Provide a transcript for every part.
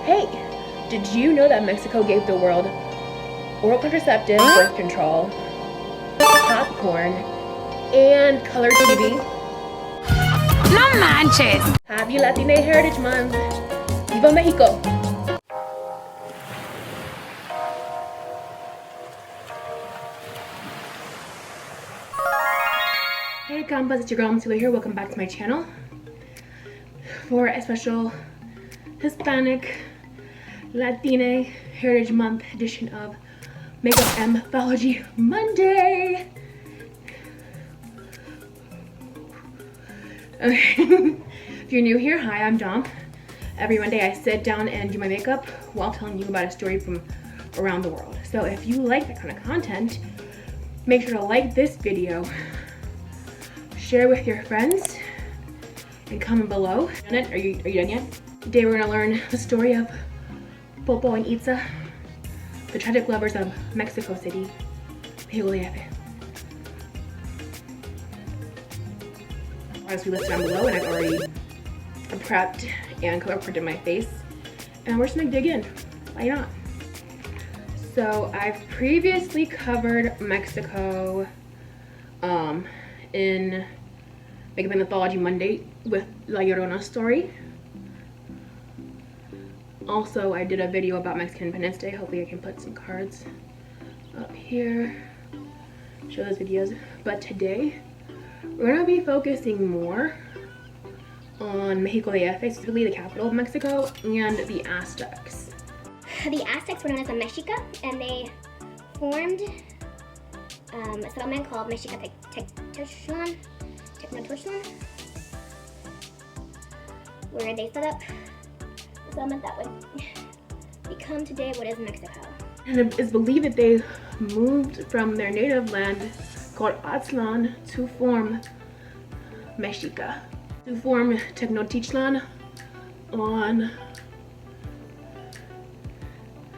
Hey, did you know that Mexico gave the world oral contraceptive, birth control, popcorn, and color TV? No manches! Happy Latina Heritage Month! Viva Mexico! Hey compas, it's your girl Masula here. Welcome back to my channel for a special Hispanic Latina Heritage Month edition of Makeup Anthology Monday. Okay. If you're new here, hi, I'm Dom. Every Monday I sit down and do my makeup while telling you about a story from around the world. So if you like that kind of content, make sure to like this video, share with your friends, and comment below. Are you done yet? Today we're gonna learn the story of Popo and Itza, the tragic lovers of Mexico City, Juliet. As we list down below, and I've already prepped and color printed my face, and we're just gonna dig in. Why not? So I've previously covered Mexico in Makeup Anthology Monday with La Llorona story. Also, I did a video about Mexican Independence Day. Hopefully I can put some cards up here, show those videos. But today, we're gonna be focusing more on Mexico DF, specifically the capital of Mexico, and the Aztecs. The Aztecs were known as the Mexica, and they formed a settlement called Mexica Tenochtitlan, where they set up a settlement that would become today what is Mexico. And it is believed that they moved from their native land called Aztlan to form Mexica, to form Tenochtitlan on,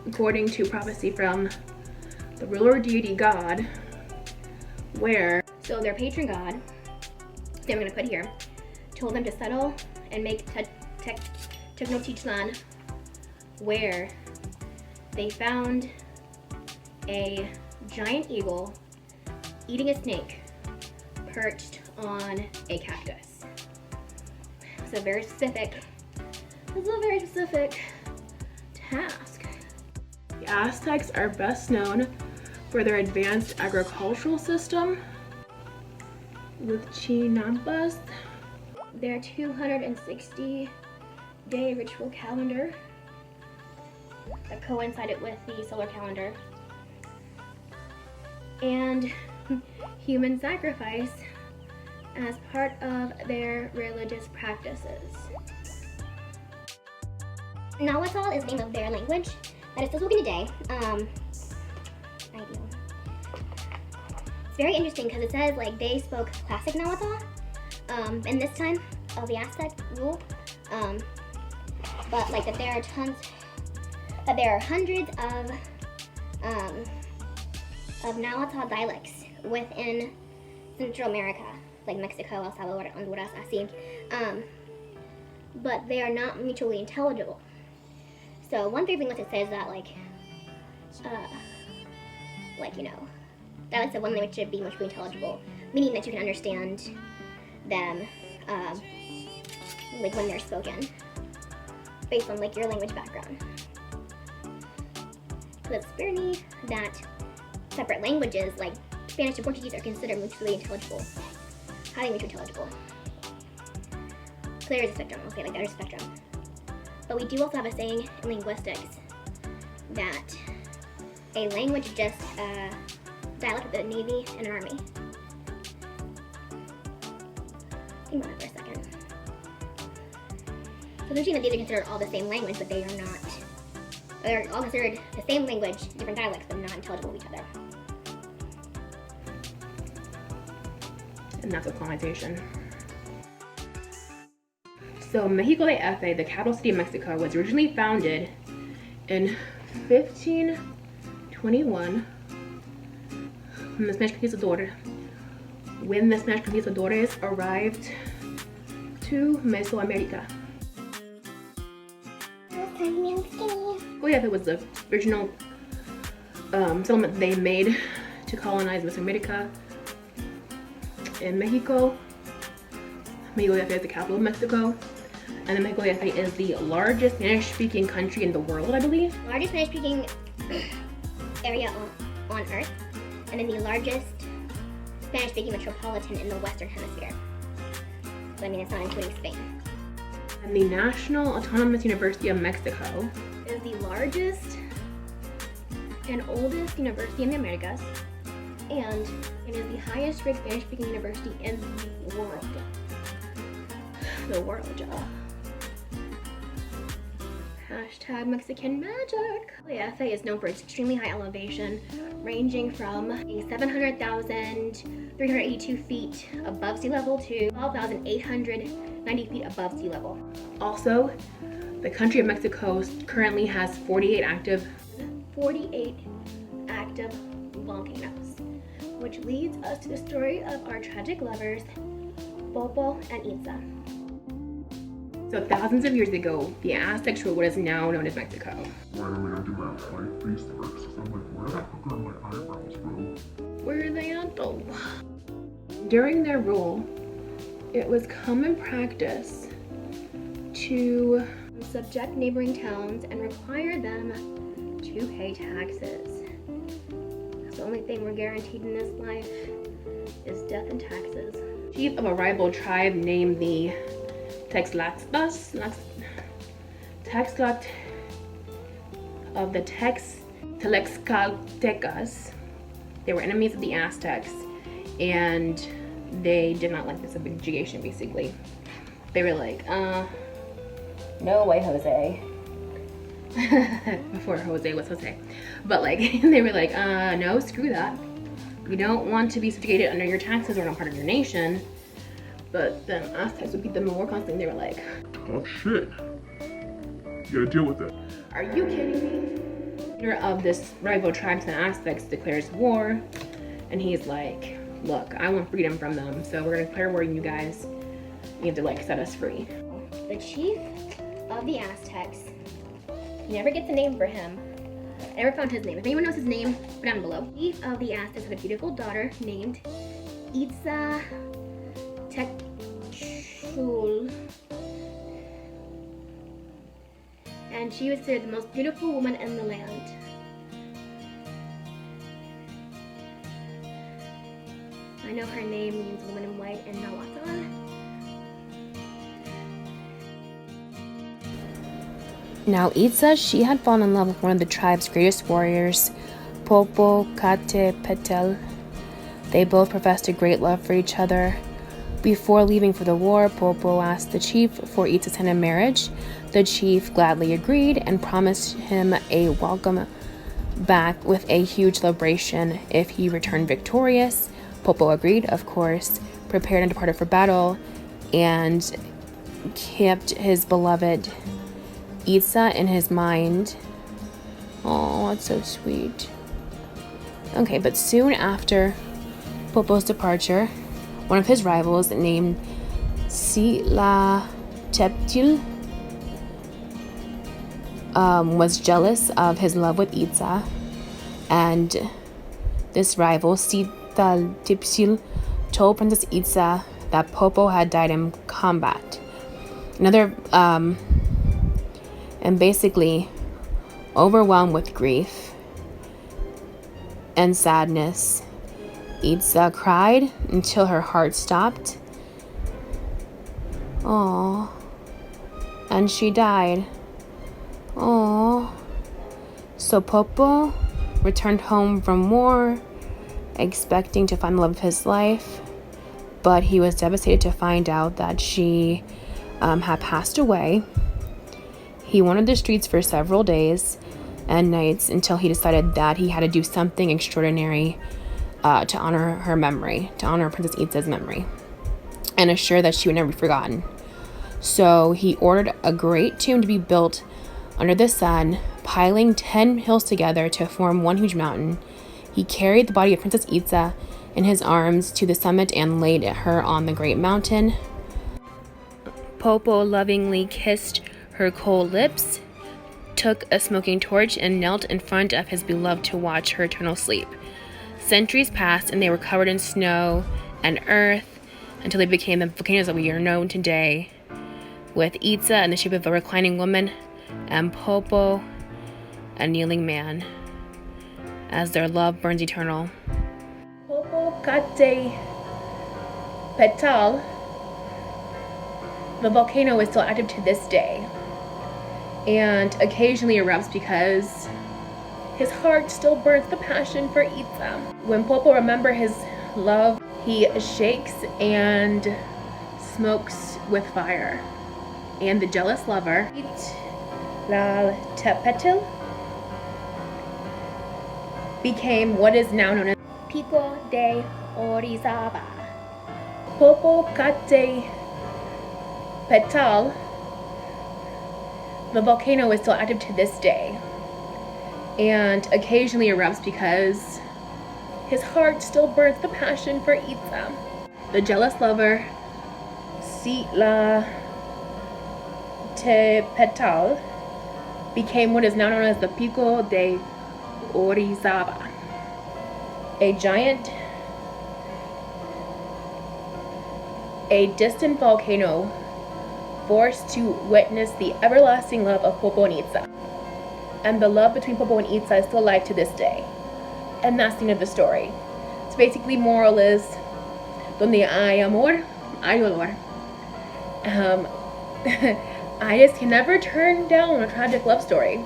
according to prophecy from the ruler deity god, where, so their patron god, that I'm going to put here, told them to settle and make Tenochtitlan, where they found a giant eagle eating a snake perched on a cactus. It's a very specific task. The Aztecs are best known for their advanced agricultural system with chinampas, their 260-day ritual calendar that coincided with the solar calendar, and human sacrifice as part of their religious practices. Nahuatl is the name of their language that is still spoken today. It's very interesting because it says like they spoke classic Nahuatl in this time of the Aztec rule, but like that there are hundreds of Nahuatl dialects within Central America, like Mexico, El Salvador, Honduras, así, but they are not mutually intelligible. So one favorite thing that it says that dialects of one language should be mutually intelligible, meaning that you can understand them like when they're spoken, based on like your language background. So it's very neat that separate languages like Spanish and Portuguese are considered mutually intelligible, highly mutually intelligible. So there is a spectrum, I'll say like there's a spectrum. But we do also have a saying in linguistics that a language is just a dialect of the Navy and an Army. Think about that for a second. So they're saying that these are considered all the same language, but they are not. They're all considered the same language, different dialects, but not intelligible with each other. And that's with colonization. So Mexico DF, the capital city of Mexico, was originally founded in 1521 when the Spanish conquistadores arrived to Mesoamerica. Okay. Oh yeah, it was the original settlement they made to colonize Mesoamerica in Mexico. Mexico is the capital of Mexico. And then Mexico is the largest Spanish-speaking country in the world, I believe. Largest Spanish-speaking area on Earth, and then the largest Spanish-speaking metropolitan in the Western Hemisphere. So I mean, it's not including Spain. And the National Autonomous University of Mexico is the largest and oldest university in the Americas, and it is the highest rated Spanish-speaking university in the world. The world, y'all. Hashtag Mexican magic. The FA is known for its extremely high elevation, ranging from 700,382 feet above sea level to 12,890 feet above sea level. Also, the country of Mexico currently has 48 active volcanoes, which leads us to the story of our tragic lovers, Popo and Itza. So thousands of years ago, the Aztecs ruled what is now known as Mexico. Why don't I do my face first? I'm like, where the fuck are my eyebrows, bro? Where are they at though? During their rule, it was common practice to subject neighboring towns and require them to pay taxes. That's the only thing we're guaranteed in this life is death and taxes. Chief of a rival tribe named the Textlaxtlas of the Tlaxcaltecas. They were enemies of the Aztecs, and they did not like the subjugation, basically. They were like, no way, Jose. Before Jose was Jose. But like, they were like, no, screw that. We don't want to be subjugated under your taxes. We're not part of your nation. But then Aztecs would beat them in war constantly. They were like, oh shit. You gotta deal with it. are you kidding me? The leader of this rival tribe to the Aztecs declares war. And he's like, look, I want freedom from them. So we're gonna declare war on you guys. You have to like set us free. The chief of the Aztecs, never gets a name for him. I never found his name. If anyone knows his name, put down below. The chief of the Aztecs had a beautiful daughter named Itza Techul. And she was considered the most beautiful woman in the land. I know her name means woman in white in Nahuatl. Now Itza, she had fallen in love with one of the tribe's greatest warriors, Popo Petel. They both professed a great love for each other. Before leaving for the war, Popo asked the chief for Itza's hand in marriage. The chief gladly agreed and promised him a welcome back with a huge celebration if he returned victorious. Popo agreed, of course, prepared and departed for battle, and kept his beloved Itza in his mind. Oh, that's so sweet. Okay, but soon after Popo's departure, one of his rivals named Sila Teptil was jealous of his love with Itza, and this rival, Sila Teptil, told Princess Itza that Popo had died in combat. And basically, overwhelmed with grief and sadness, Itza cried until her heart stopped. Aww. And she died. Aww. So Popo returned home from war, expecting to find the love of his life, but he was devastated to find out that she had passed away. He wandered the streets for several days and nights until he decided that he had to do something extraordinary to honor her memory, to honor Princess Itza's memory, and assure that she would never be forgotten. So he ordered a great tomb to be built under the sun, piling 10 hills together to form one huge mountain. He carried the body of Princess Itza in his arms to the summit and laid her on the great mountain. Popo lovingly kissed her cold lips, took a smoking torch and knelt in front of his beloved to watch her eternal sleep. Centuries passed and they were covered in snow and earth until they became the volcanoes that we are known today, with Itza in the shape of a reclining woman and Popo, a kneeling man, as their love burns eternal. Popo Kate Petal, the volcano is still active to this day and occasionally erupts because his heart still burns the passion for Itza. When Popo remembers his love, he shakes and smokes with fire. And the jealous lover, Itza Tepetil, became what is now known as Pico de Orizaba. Popo Kate Petal, the volcano is still active to this day and occasionally erupts because his heart still burns the passion for Itza. The jealous lover, Itza Tepetal, became what is now known as the Pico de Orizaba, a distant volcano forced to witness the everlasting love of Popo and Itza. And the love between Popo and Itza is still alive to this day. And that's the end of the story. So basically, moral is, donde hay amor, hay dolor. I just can never turn down a tragic love story.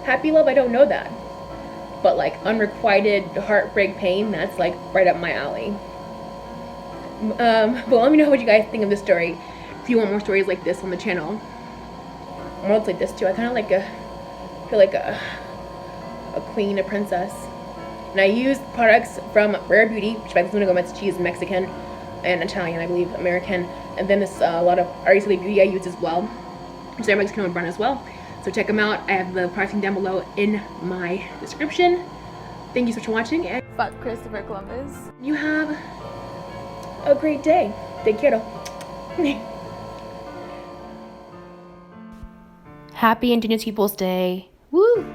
Happy love, I don't know that. But like unrequited heartbreak pain, that's like right up my alley. But let me know what you guys think of this story. If you want more stories like this on the channel. More like this too. I kind of feel like a queen, a princess. And I use products from Rare Beauty, which by Luna Gomez. She is Mexican and Italian, I believe, American. And then this a lot of Araceli Beauty I use as well, which are Mexican brand as well. So check them out. I have the pricing down below in my description. Thank you so much for watching, and Fuck Christopher Columbus. you have a great day. Te quiero. Happy Indigenous Peoples Day. Woo!